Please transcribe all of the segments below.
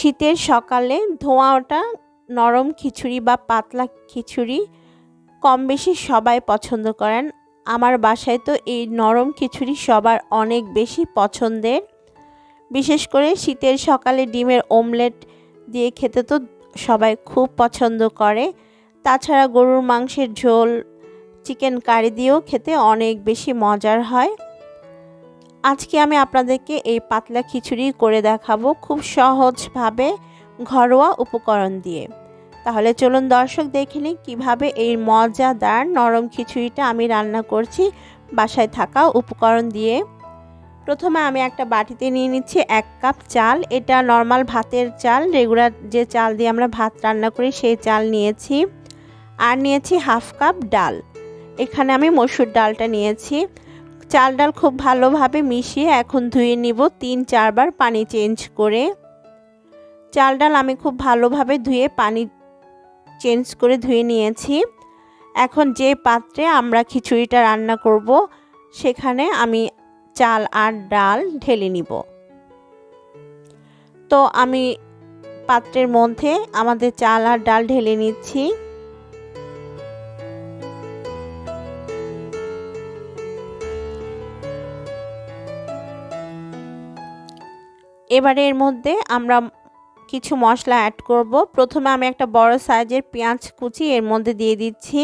শীতের সকালে ধোঁয়া ওঠা নরম খিচুড়ি বা পাতলা খিচুড়ি কম বেশি সবাই পছন্দ করেন। আমার বাসায় তো এই নরম খিচুড়ি সবার অনেক বেশি পছন্দের। বিশেষ করে শীতের সকালে ডিমের অমলেট দিয়ে খেতে তো সবাই খুব পছন্দ করে। তাছাড়া গরুর মাংসের ঝোল, চিকেন কারি দিয়েও খেতে অনেক বেশি মজার হয়। আজকে আমি আপনাদেরকে এই পাতলা খিচুড়ি করে দেখাবো খুব সহজভাবে ঘরোয়া উপকরণ দিয়ে। তাহলে চলুন দর্শক দেখে নিই কীভাবে এই মজাদার নরম খিচুড়িটা আমি রান্না করছি বাসায় থাকা উপকরণ দিয়ে। প্রথমে আমি একটা বাটিতে নিয়ে নিচ্ছি 1 কাপ চাল। এটা নর্মাল ভাতের চাল, রেগুলার যে চাল দিয়ে আমরা ভাত রান্না করি সেই চাল নিয়েছি। আর নিয়েছি 1/2 কাপ ডাল। এখানে আমি মসুর ডালটা নিয়েছি। চাল ডাল খুব ভালোভাবে মিশিয়ে এখন ধুয়ে নিব 3-4 বার পানি চেঞ্জ করে। চাল ডাল আমি খুব ভালোভাবে ধুয়ে পানি চেঞ্জ করে ধুয়ে নিয়েছি। এখন যে পাত্রে আমরা খিচুড়িটা রান্না করব সেখানে আমি চাল আর ডাল ঢেলে নিব। তো আমি পাত্রের মধ্যে আমাদের চাল আর ডাল ঢেলে নিচ্ছি। এবারে এর মধ্যে আমরা কিছু মশলা অ্যাড করব। প্রথমে আমি একটা বড় সাইজের পেঁয়াজ কুচি এর মধ্যে দিয়ে দিচ্ছি।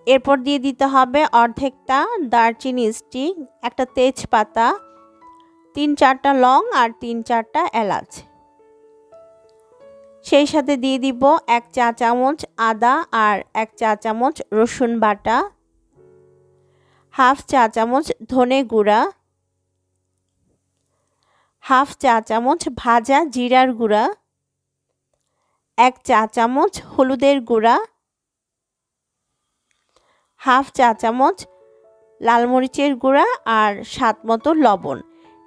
এরপর দিয়ে দিতে হবে অর্ধেকটা দারচিনি স্টিক, একটা তেজপাতা, 3-4টা লং আর 3-4টা এলাচ। সেই সাথে দিয়ে দিব 1 চা চামচ আদা আর 1 চা চামচ রসুন বাটা, 1/2 চা চামচ ধনে গুঁড়া, 1/2 চা চামচ ভাজা জিরার গুঁড়া, 1 চা চামচ হলুদের গুঁড়া, 1/2 চা চামচ লাল মরিচের গুঁড়া আর স্বাদ মতো লবণ।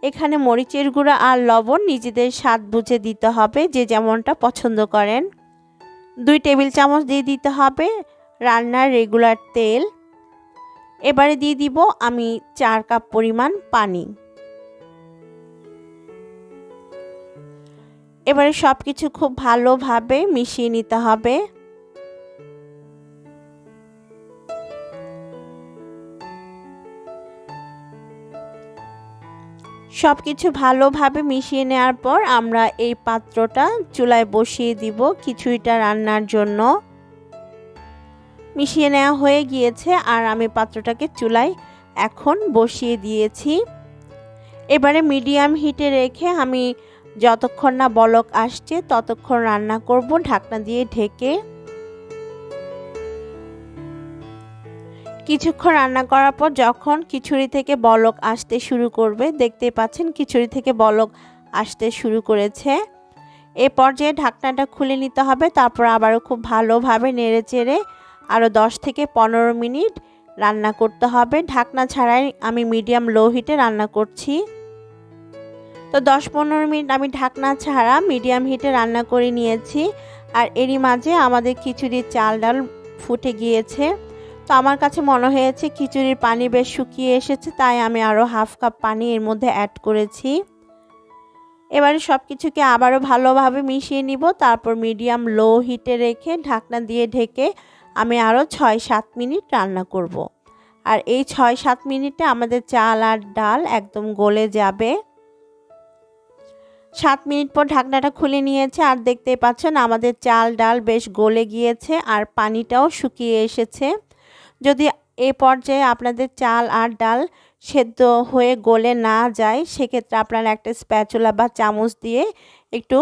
এখানে মরিচের গুঁড়া আর লবণ নিজেদের স্বাদ বুঝে দিতে হবে, যে যেমনটা পছন্দ করেন। 2 টেবিল চামচ দিয়ে দিতে হবে রান্নার রেগুলার তেল। এবারে দিয়ে দিব আমি 4 কাপ পরিমাণ পানি। এবারে সব কিছু খুব ভালোভাবে মিশিয়ে নিতে হবে। সব কিছু ভালোভাবে মিশিয়ে নেওয়ার পর আমরা এই পাত্রটা চুলায় বসিয়ে দিব খিচুড়িটা রান্নার জন্য। মিশিয়ে নেওয়া হয়ে গিয়েছে আর আমি পাত্রটাকে চুলায় এখন বসিয়ে দিয়েছি। এবারে মিডিয়াম হিটে রেখে আমি যতক্ষণ না বলক আসছে ততক্ষণ রান্না করব ঢাকনা দিয়ে ঢেকে। কিছুক্ষণ রান্না করার পর যখন খিচুড়ি থেকে বলক আসতে শুরু করবে, দেখতে পাচ্ছেন খিচুড়ি থেকে বলক আসতে শুরু করেছে। এই পর্যায়ে ঢাকনাটা খুলে নিতে হবে। তারপর আবারও খুব ভালোভাবে নেড়েচেড়ে আরও 10 থেকে 15 মিনিট রান্না করতে হবে। ঢাকনা ছাড়াই আমি মিডিয়াম লো হিটে রান্না করছি। তো 10-15 মিনিট আমি ঢাকনা ছাড়া মিডিয়াম হিটে রান্না করে নিয়েছি। আর এরই মাঝে আমাদের খিচুড়ির চাল ডাল ফুটে গিয়েছে। তো আমার কাছে মনে হয়েছে খিচুড়ির পানি বেশ শুকিয়ে এসেছে, তাই আমি আরও 1/2 কাপ পানি এর মধ্যে অ্যাড করেছি। এবারে সব কিছুকে আবারও ভালোভাবে মিশিয়ে নিব। তারপর মিডিয়াম লো হিটে রেখে ঢাকনা দিয়ে ঢেকে আমি আরও 6-7 মিনিট রান্না করব। আর এই 6-7 মিনিটে আমাদের চাল আর ডাল একদম গলে যাবে। 7 মিনিট পর ঢাকনাটা খুলে নিয়েছে আর দেখতে পাচ্ছেন আমাদের চাল ডাল বেশ গলে গিয়েছে আর পানিটাও শুকিয়ে এসেছে। যদি এই পর্যায়ে আপনাদের চাল আর ডাল সেদ্ধ হয়ে গলে না যায়, সেক্ষেত্রে আপনারা একটা স্প্যাচুলা বা চামচ দিয়ে একটু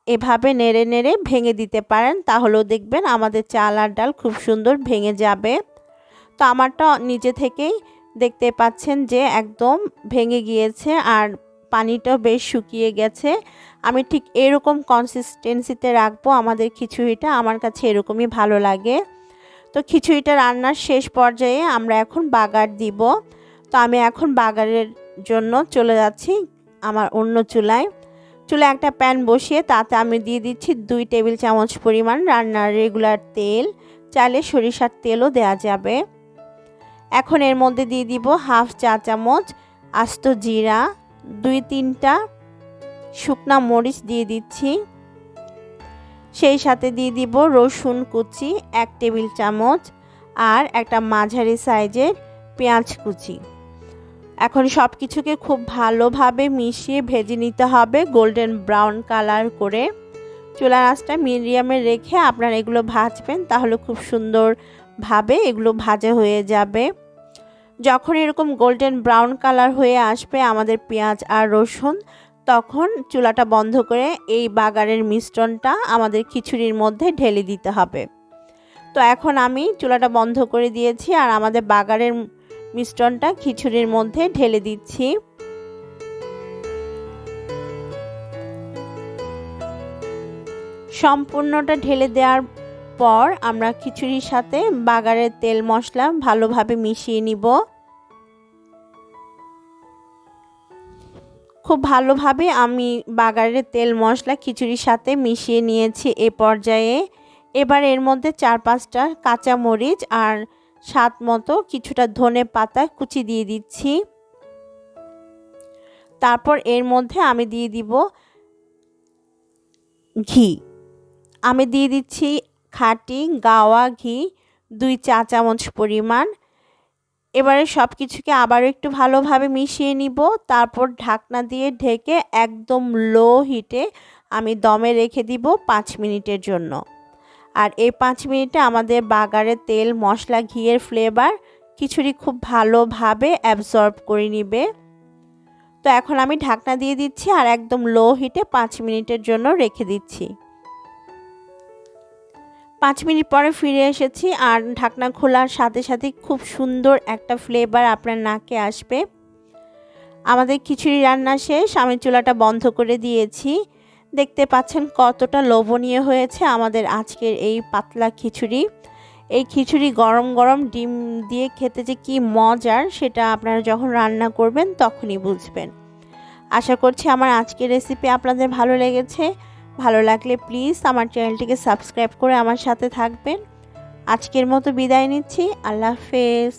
এভাবে নেড়ে নেড়ে ভেঙে দিতে পারেন, তাহলেও দেখবেন আমাদের চাল আর ডাল খুব সুন্দর ভেঙে যাবে। তো আমারটা নিজে থেকেই দেখতে পাচ্ছেন যে একদম ভেঙে গিয়েছে আর পানিটাও বেশ শুকিয়ে গেছে। আমি ঠিক এরকম কনসিস্টেন্সিতে রাখবো আমাদের খিচুড়িটা, আমার কাছে এরকমই ভালো লাগে। তো খিচুড়িটা রান্নার শেষ পর্যায়ে আমরা এখন বাগার দিব। তো আমি এখন বাগারের জন্য চলে যাচ্ছি আমার অন্য চুলায় একটা প্যান বসিয়ে তাতে আমি দিয়ে দিচ্ছি 2 টেবিল চামচ পরিমাণ রান্নার রেগুলার তেল, চাইলে সরিষার তেলও দেওয়া যাবে। এখন এর মধ্যে দিয়ে দিব 1/2 চা চামচ আস্ত জিরা, 2-3টা শুকনা মরিচ দিয়ে দিচ্ছি, সেই সাথে দিয়ে দিব রসুন কুচি 1 টেবিল চামচ আর একটা মাঝারি সাইজের পেঁয়াজ কুচি। এখন সব কিছুকে খুব ভালোভাবে মিশিয়ে ভেজে নিতে হবে গোল্ডেন ব্রাউন কালার করে। চুলার আঁচটা মিডিয়ামে রেখে আপনারা এগুলো ভাজবেন, তাহলে খুব সুন্দরভাবে এগুলো ভাজা হয়ে যাবে। যখন এরকম গোল্ডেন ব্রাউন কালার হয়ে আসবে আমাদের পেঁয়াজ আর রসুন, তখন চুলাটা বন্ধ করে এই বাগারের মিশ্রণটা আমাদের খিচুড়ির মধ্যে ঢেলে দিতে হবে। তো এখন আমি চুলাটা বন্ধ করে দিয়েছি আর আমাদের বাগারের মিশ্রণটা খিচুড়ির মধ্যে ঢেলে দিচ্ছি। সম্পূর্ণটা ঢেলে দেওয়ার পর আমরা খিচুড়ির সাথে বাগারের তেল মশলা ভালোভাবে মিশিয়ে নিব। খুব ভালোভাবে আমি বাগারের তেল মশলা খিচুড়ির সাথে মিশিয়ে নিয়েছি। এ পর্যায়ে এবার এর মধ্যে 4-5টা কাঁচা মরিচ আর স্বাদ মতো কিছুটা ধনে পাতা কুচি দিয়ে দিচ্ছি। তারপর এর মধ্যে আমি দিয়ে দিব ঘি। আমি দিয়ে দিচ্ছি খাঁটি গাওয়া ঘি 2 চা চামচ পরিমাণ। এবারে সব কিছুকে আবারও একটু ভালোভাবে মিশিয়ে নিব। তারপর ঢাকনা দিয়ে ঢেকে একদম লো হিটে আমি দমে রেখে দিব 5 মিনিটের জন্য। আর এই 5 মিনিটে আমাদের বাগারের তেল মশলা ঘিয়ের ফ্লেভার খিচুড়ি খুব ভালোভাবে অ্যাবজর্ব করে নিবে। তো এখন আমি ঢাকনা দিয়ে দিচ্ছি আর একদম লো হিটে 5 মিনিটের জন্য রেখে দিচ্ছি। 5 মিনিট পরে ফিরে এসেছি আর ঢাকনা খোলার সাথে সাথে খুব সুন্দর একটা ফ্লেভার আপনার নাকে আসবে। আমাদের খিচুড়ি রান্না শেষ, আমি চুলাটা বন্ধ করে দিয়েছি। দেখতে পাচ্ছেন কতটা লোভনীয় হয়েছে আমাদের আজকের এই পাতলা খিচুড়ি। এই খিচুড়ি গরম গরম ডিম দিয়ে খেতে যে কি মজার, সেটা আপনারা যখন রান্না করবেন তখনই বুঝবেন। আশা করছি আমার আজকের রেসিপি আপনাদের ভালো লেগেছে। ভালো লাগলে প্লিজ আমার চ্যানেলটিকে সাবস্ক্রাইব করে আমার সাথে থাকবেন। আজকের মতো বিদায় নিচ্ছি। আল্লাহ হাফেজ।